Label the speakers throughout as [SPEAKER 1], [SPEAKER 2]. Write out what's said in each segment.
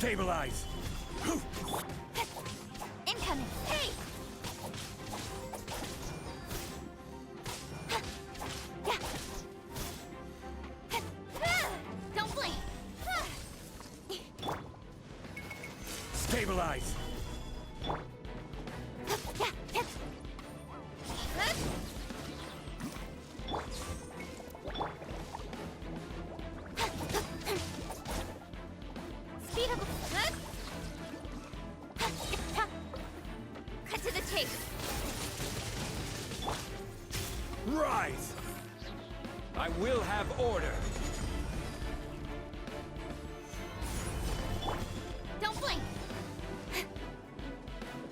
[SPEAKER 1] Stabilize!
[SPEAKER 2] Incoming! Hey! Don't blink!
[SPEAKER 1] Stabilize!
[SPEAKER 2] Speed up! Cut to the chase!
[SPEAKER 1] Rise! I will have order!
[SPEAKER 2] Don't blink!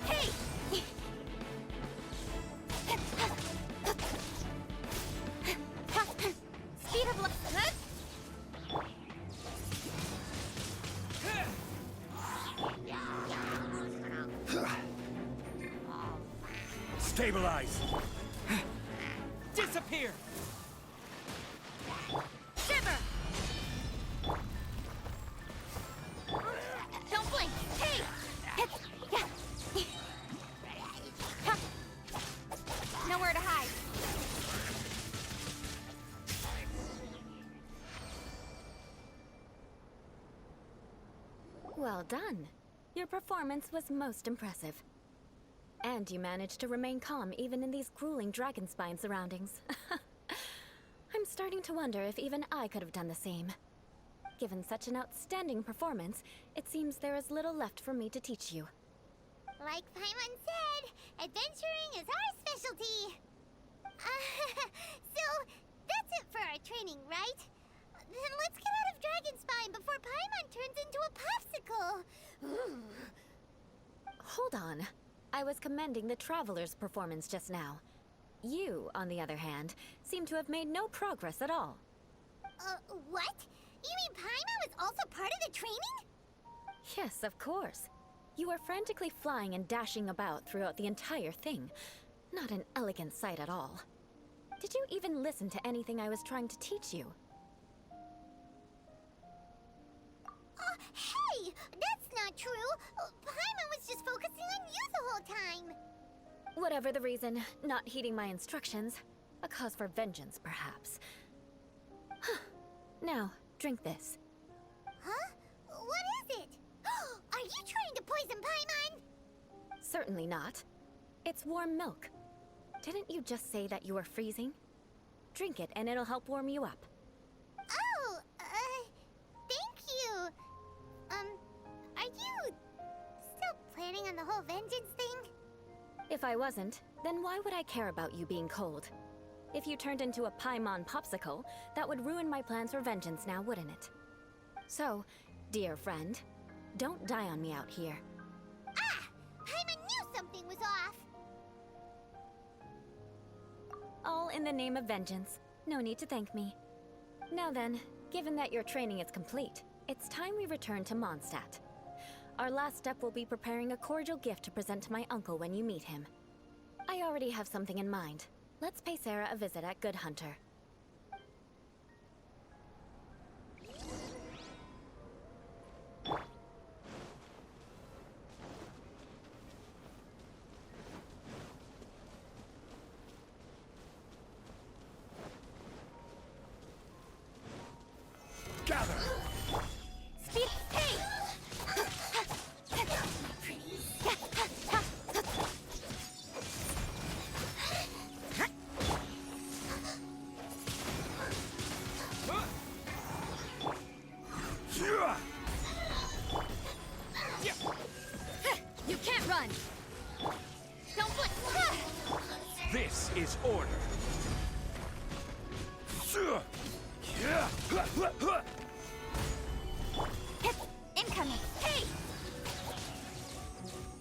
[SPEAKER 2] Hey! Speed up!
[SPEAKER 1] Stabilize!
[SPEAKER 3] Disappear!
[SPEAKER 2] Shiver! Don't blink! Hey! Nowhere to hide.
[SPEAKER 4] Well done. Your performance was most impressive. And you managed to remain calm even in these grueling dragon spine surroundings. I'm starting to wonder if even I could have done the same. Given such an outstanding performance, it seems there is little left for me to teach you.
[SPEAKER 2] Like Paimon said, adventuring is our specialty. So, that's it for our training, right? Then let's get out of Dragon Spine before Paimon turns into a popsicle.
[SPEAKER 4] Hold on. I was commending the Traveler's performance just now. You, on the other hand, seem to have made no progress at all.
[SPEAKER 2] What? You mean Paimon was also part of the training?
[SPEAKER 4] Yes, of course. You were frantically flying and dashing about throughout the entire thing. Not an elegant sight at all. Did you even listen to anything I was trying to teach you?
[SPEAKER 2] Hey! That's not true! Paimon was just focusing on you the whole time!
[SPEAKER 4] Whatever the reason, not heeding my instructions. A cause for vengeance, perhaps. Now, drink this.
[SPEAKER 2] Huh? What is it? Are you trying to poison Paimon?
[SPEAKER 4] Certainly not. It's warm milk. Didn't you just say that you were freezing? Drink it and it'll help warm you up.
[SPEAKER 2] Oh, thank you. Are you still planning on the whole vengeance thing?
[SPEAKER 4] If I wasn't, then why would I care about you being cold? If you turned into a Paimon popsicle, that would ruin my plans for vengeance now, wouldn't it? So, dear friend, don't die on me out here.
[SPEAKER 2] Ah! Paimon knew something was off!
[SPEAKER 4] All in the name of vengeance. No need to thank me. Now then, given that your training is complete, it's time we return to Mondstadt. Our last step will be preparing a cordial gift to present to my uncle when you meet him. I already have something in mind. Let's pay Sarah a visit at Good Hunter.
[SPEAKER 1] Gather!
[SPEAKER 2] Speed! Hey! You can't run! Don't blink!
[SPEAKER 1] This is order!
[SPEAKER 2] Incoming! Hey!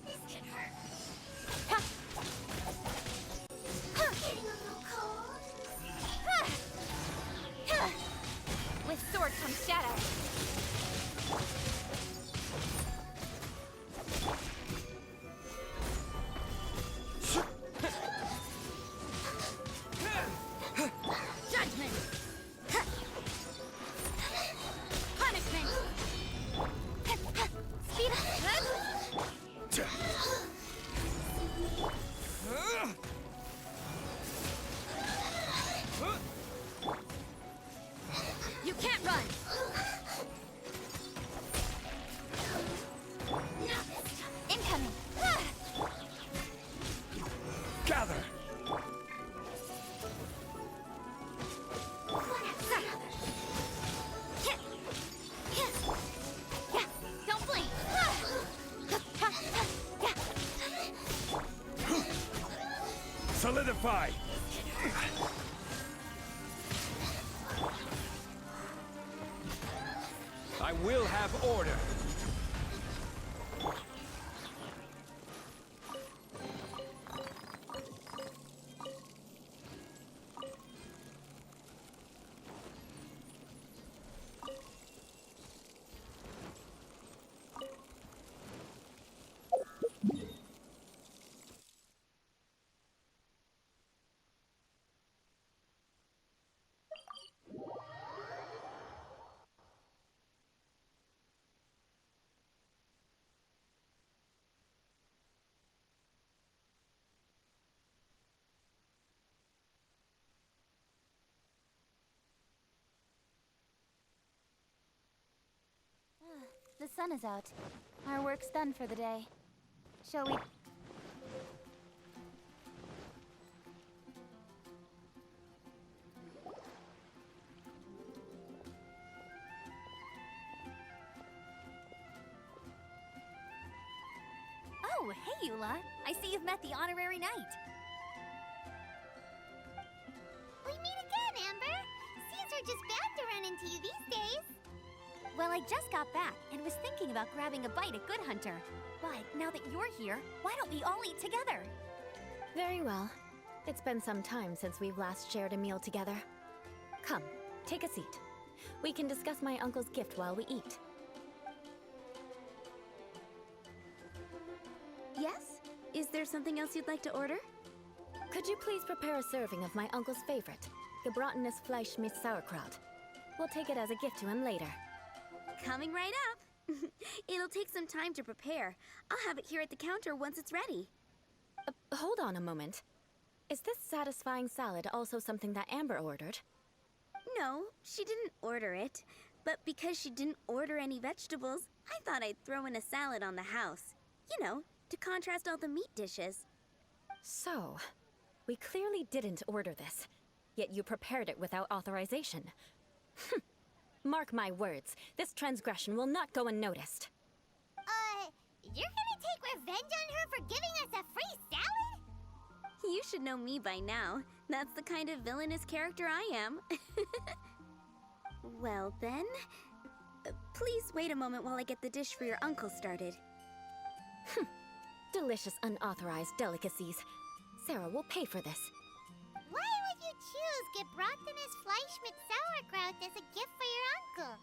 [SPEAKER 2] This can hurt. Getting a little cold? With sword comes shadow. Judgment!
[SPEAKER 1] Solidify! I will have order!
[SPEAKER 2] The sun is out. Our work's done for the day. Shall we...
[SPEAKER 3] Oh, hey, Eula. I see you've met the honorary knight.
[SPEAKER 2] We meet again, Amber! Seems we're just bound to run into you these days.
[SPEAKER 3] Well, I just got back and was thinking about grabbing a bite at Good Hunter. But now that you're here, why don't we all eat together?
[SPEAKER 4] Very well. It's been some time since we've last shared a meal together. Come, take a seat. We can discuss my uncle's gift while we eat.
[SPEAKER 5] Yes? Is there something else you'd like to order?
[SPEAKER 4] Could you please prepare a serving of my uncle's favorite, gebratenes Fleisch mit Sauerkraut? We'll take it as a gift to him later.
[SPEAKER 5] Coming right up. It'll take some time to prepare. I'll have it here at the counter once it's ready.
[SPEAKER 4] Hold on a moment. Is this satisfying salad also something that Amber ordered?
[SPEAKER 5] No, she didn't order it. But because she didn't order any vegetables, I thought I'd throw in a salad on the house. You know, to contrast all the meat dishes.
[SPEAKER 4] So, we clearly didn't order this, yet you prepared it without authorization. Mark my words, this transgression will not go unnoticed.
[SPEAKER 2] You're gonna take revenge on her for giving us a free salad?
[SPEAKER 5] You should know me by now. That's the kind of villainous character I am. Well then, please wait a moment while I get the dish for your uncle started.
[SPEAKER 4] Delicious unauthorized delicacies. Sarah will pay for this.
[SPEAKER 2] Why would you choose gebratenes Fleisch mit Sauerkraut as a gift for your uncle?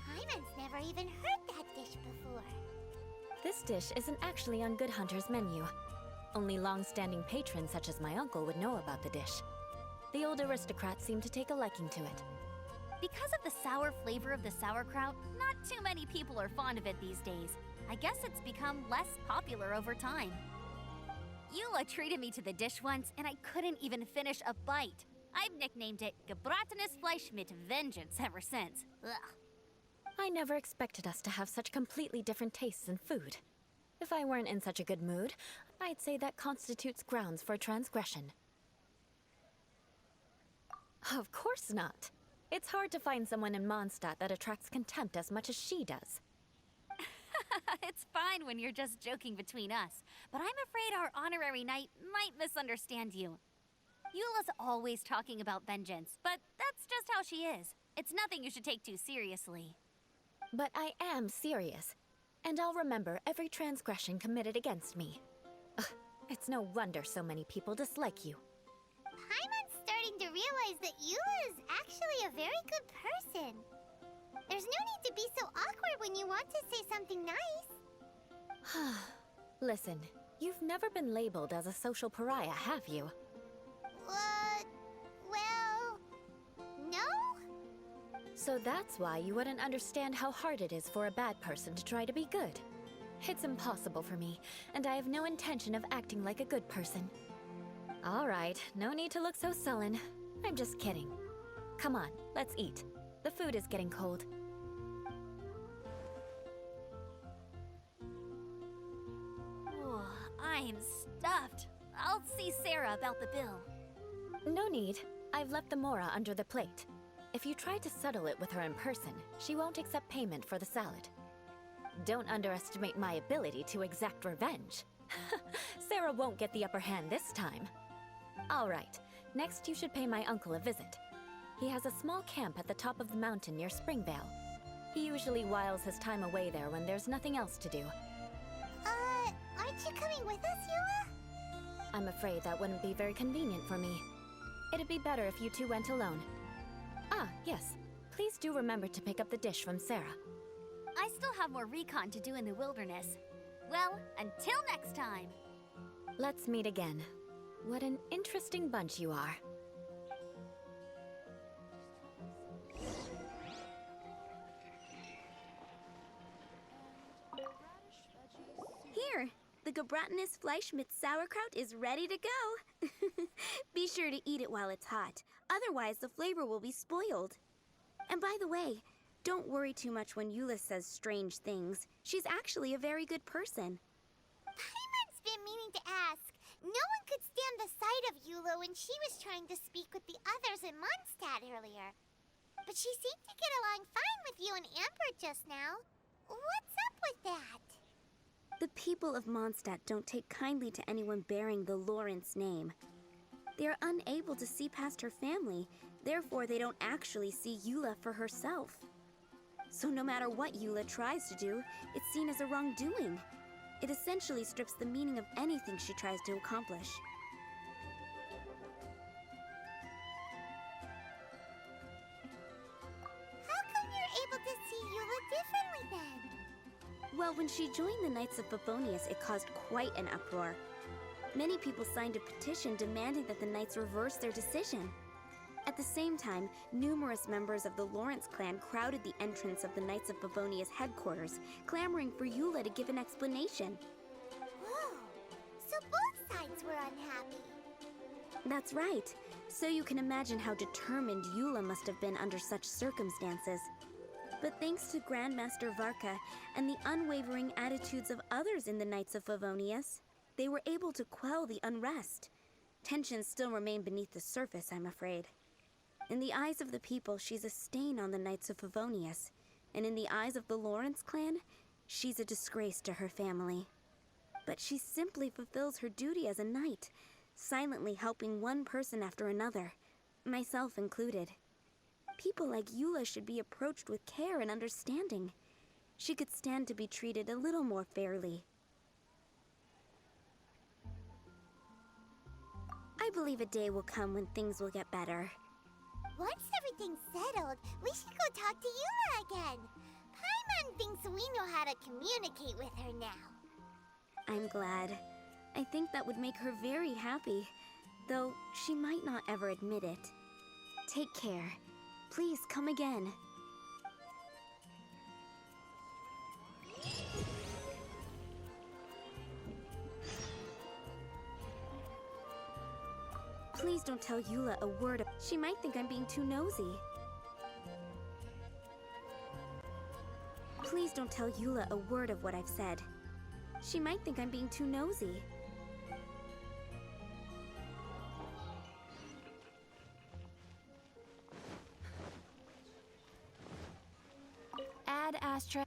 [SPEAKER 2] Hyman's never even heard that dish before.
[SPEAKER 4] This dish isn't actually on Good Hunter's menu. Only long-standing patrons such as my uncle would know about the dish. The old aristocrats seem to take a liking to it.
[SPEAKER 3] Because of the sour flavor of the sauerkraut, not too many people are fond of it these days. I guess it's become less popular over time. Eula treated me to the dish once, and I couldn't even finish a bite. I've nicknamed it gebratenes Fleisch mit Vengeance ever since. Ugh.
[SPEAKER 4] I never expected us to have such completely different tastes in food. If I weren't in such a good mood, I'd say that constitutes grounds for transgression. Of course not. It's hard to find someone in Mondstadt that attracts contempt as much as she does.
[SPEAKER 3] It's fine when you're just joking between us, but I'm afraid our honorary knight might misunderstand you. Eula's always talking about vengeance, but that's just how she is. It's nothing you should take too seriously.
[SPEAKER 4] But I am serious, and I'll remember every transgression committed against me. Ugh, it's no wonder so many people dislike you.
[SPEAKER 2] Paimon's starting to realize that Eula is actually a very good person. There's no need to be so awkward when you want to say something nice.
[SPEAKER 4] Listen, you've never been labeled as a social pariah, have you?
[SPEAKER 2] Well, no?
[SPEAKER 4] So that's why you wouldn't understand how hard it is for a bad person to try to be good. It's impossible for me, and I have no intention of acting like a good person. All right, no need to look so sullen. I'm just kidding. Come on, let's eat. The food is getting cold.
[SPEAKER 3] Ooh, I'm stuffed. I'll see Sarah about the bill.
[SPEAKER 4] No need. I've left the mora under the plate. If you try to settle it with her in person, she won't accept payment for the salad. Don't underestimate my ability to exact revenge. Sarah won't get the upper hand this time. All right. Next, you should pay my uncle a visit. He has a small camp at the top of the mountain near Springvale. He usually whiles his time away there when there's nothing else to do.
[SPEAKER 2] Aren't you coming with us, Eula?
[SPEAKER 4] I'm afraid that wouldn't be very convenient for me. It'd be better if you two went alone. Ah, yes. Please do remember to pick up the dish from Sarah.
[SPEAKER 3] I still have more recon to do in the wilderness. Well, until next time.
[SPEAKER 4] Let's meet again. What an interesting bunch you are.
[SPEAKER 5] Here, the Gebratinus Fleischmitz sauerkraut is ready to go. Be sure to eat it while it's hot, otherwise the flavor will be spoiled. And by the way, don't worry too much when Eula says strange things. She's actually a very good person.
[SPEAKER 2] Paimon's been meaning to ask. No one could stand the sight of Eula when she was trying to speak with the others in Mondstadt earlier. But she seemed to get along fine with you and Amber just now. What's up with that?
[SPEAKER 5] The people of Mondstadt don't take kindly to anyone bearing the Lawrence name. They are unable to see past her family, therefore they don't actually see Eula for herself. So no matter what Eula tries to do, it's seen as a wrongdoing. It essentially strips the meaning of anything she tries to accomplish.
[SPEAKER 2] How come you're able to see Eula differently then?
[SPEAKER 5] Well, when she joined the Knights of Favonius, it caused quite an uproar. Many people signed a petition demanding that the Knights reverse their decision. At the same time, numerous members of the Lawrence clan crowded the entrance of the Knights of Favonius headquarters, clamoring for Eula to give an explanation.
[SPEAKER 2] Whoa, so both sides were unhappy.
[SPEAKER 5] That's right. So you can imagine how determined Eula must have been under such circumstances. But thanks to Grandmaster Varka and the unwavering attitudes of others in the Knights of Favonius, they were able to quell the unrest. Tensions still remain beneath the surface, I'm afraid. In the eyes of the people, she's a stain on the Knights of Favonius. And in the eyes of the Lawrence clan, she's a disgrace to her family. But she simply fulfills her duty as a knight, silently helping one person after another, myself included. People like Eula should be approached with care and understanding. She could stand to be treated a little more fairly. I believe a day will come when things will get better.
[SPEAKER 2] Once everything's settled, we should go talk to Eula again. Paimon thinks we know how to communicate with her now.
[SPEAKER 5] I'm glad. I think that would make her very happy, though she might not ever admit it. Take care. Please come again. Please don't tell Eula a word of— She might think I'm being too nosy. Please don't tell Eula a word of what I've said. She might think I'm being too nosy.
[SPEAKER 4] Ad Astra.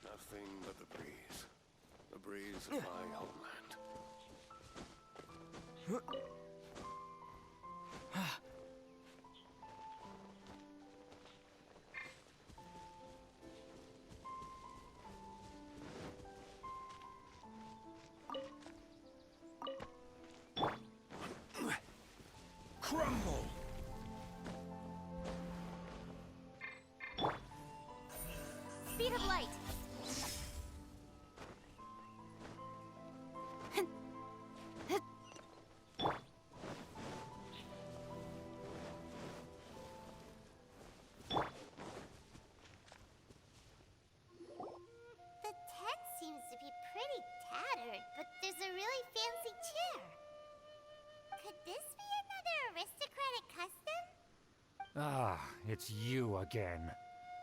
[SPEAKER 6] Nothing but the breeze. The breeze of my homeland.
[SPEAKER 1] Crumble!
[SPEAKER 3] Speed of light.
[SPEAKER 1] it's you again.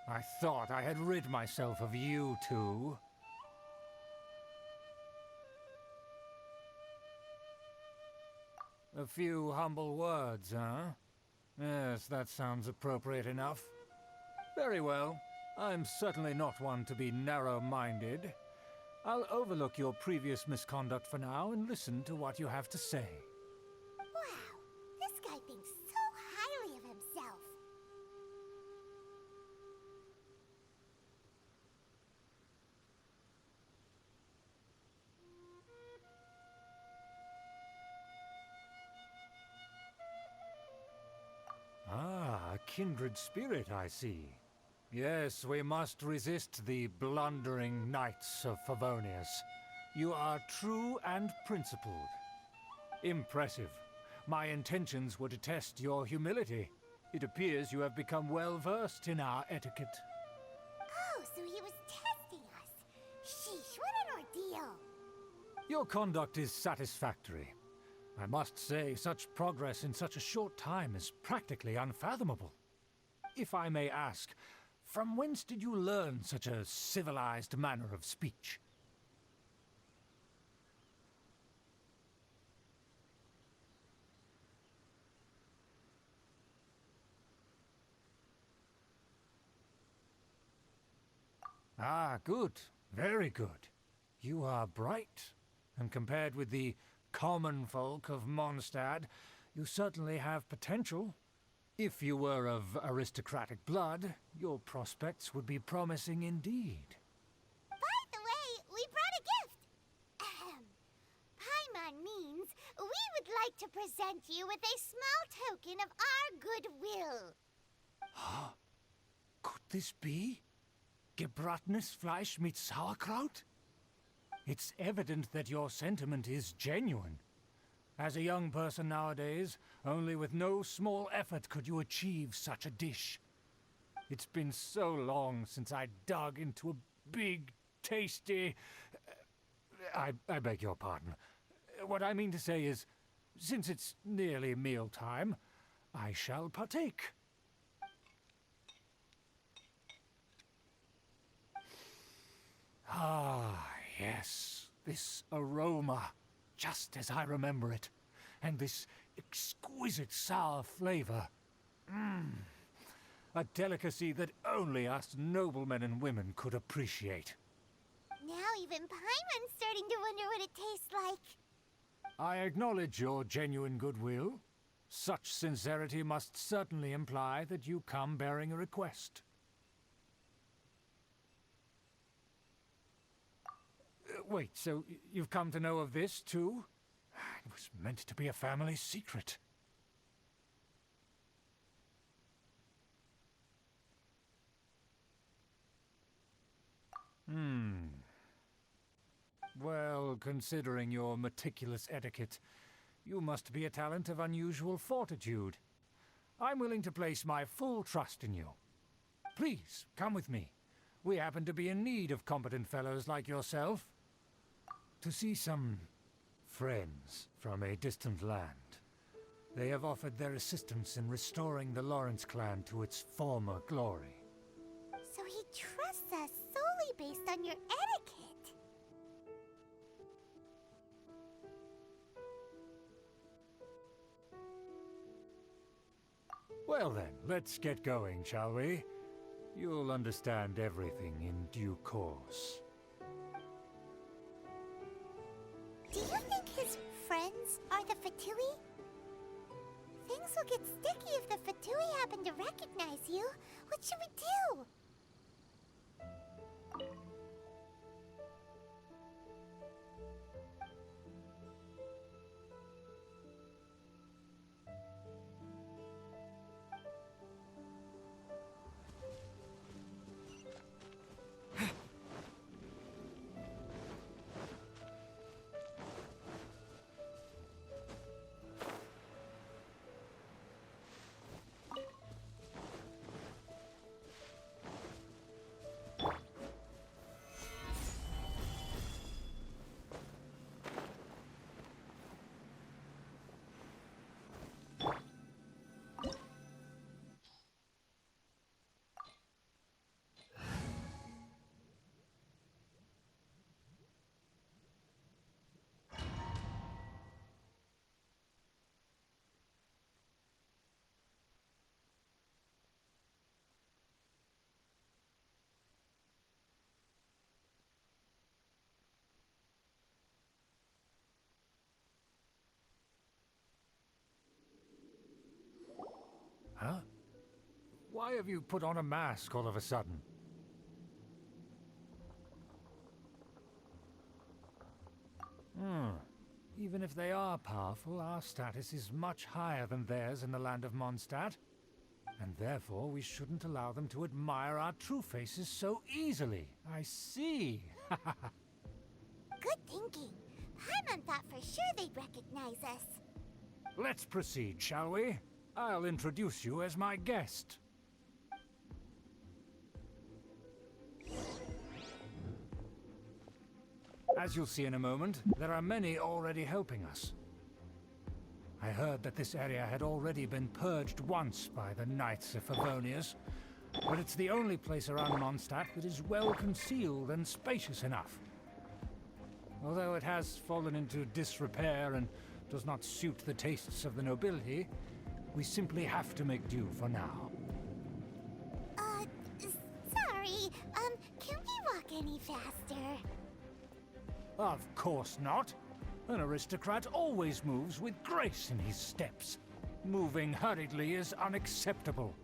[SPEAKER 1] I thought I had rid myself of you two. A few humble words, huh? Yes, that sounds appropriate enough. Very well. I'm certainly not one to be narrow-minded. I'll overlook your previous misconduct for now and listen to what you have to say.
[SPEAKER 2] Wow, this guy thinks so highly of himself.
[SPEAKER 1] Ah, a kindred spirit, I see. Yes, we must resist the blundering knights of Favonius. You are true and principled. Impressive. My intentions were to test your humility. It appears you have become well versed in our etiquette.
[SPEAKER 2] Oh, so he was testing us. Sheesh, what an ordeal.
[SPEAKER 1] Your conduct is satisfactory. I must say, such progress in such a short time is practically unfathomable. If I may ask, from whence did you learn such a civilized manner of speech? Ah, good. Very good. You are bright, and compared with the common folk of Mondstadt, you certainly have potential. If you were of aristocratic blood, your prospects would be promising indeed.
[SPEAKER 2] By the way, we brought a gift. Ahem. Paimon means we would like to present you with a small token of our goodwill.
[SPEAKER 1] Could this be? Gebratenes Fleisch mit Sauerkraut? It's evident that your sentiment is genuine. As a young person nowadays, only with no small effort could you achieve such a dish. It's been so long since I dug into a big, tasty... I beg your pardon. What I mean to say is, since it's nearly mealtime, I shall partake. Ah, yes, this aroma, just as I remember it, and this exquisite sour flavor. A delicacy that only us noblemen and women could appreciate.
[SPEAKER 2] Now even Paimon's starting to wonder what it tastes like.
[SPEAKER 1] I acknowledge your genuine goodwill. Such sincerity must certainly imply that you come bearing a request. Wait, so you've come to know of this, too? It was meant to be a family secret. Well, considering your meticulous etiquette, you must be a talent of unusual fortitude. I'm willing to place my full trust in you. Please, come with me. We happen to be in need of competent fellows like yourself. To see some friends from a distant land. They have offered their assistance in restoring the Lawrence clan to its former glory.
[SPEAKER 2] So he trusts us solely based on your etiquette.
[SPEAKER 1] Well then, let's get going, shall we? You'll understand everything in due course.
[SPEAKER 2] Do you think his friends are the Fatui? Things will get sticky if the Fatui happen to recognize you. What should we do?
[SPEAKER 1] Why have you put on a mask all of a sudden? Even if they are powerful, our status is much higher than theirs in the land of Mondstadt. And therefore, we shouldn't allow them to admire our true faces so easily. I see.
[SPEAKER 2] Good thinking. Paimon thought for sure they'd recognize us.
[SPEAKER 1] Let's proceed, shall we? I'll introduce you as my guest. As you'll see in a moment, there are many already helping us. I heard that this area had already been purged once by the Knights of Favonius, but it's the only place around Mondstadt that is well concealed and spacious enough. Although it has fallen into disrepair and does not suit the tastes of the nobility, we simply have to make do for now.
[SPEAKER 2] Sorry, can we walk any faster?
[SPEAKER 1] Of course not. An aristocrat always moves with grace in his steps. Moving hurriedly is unacceptable.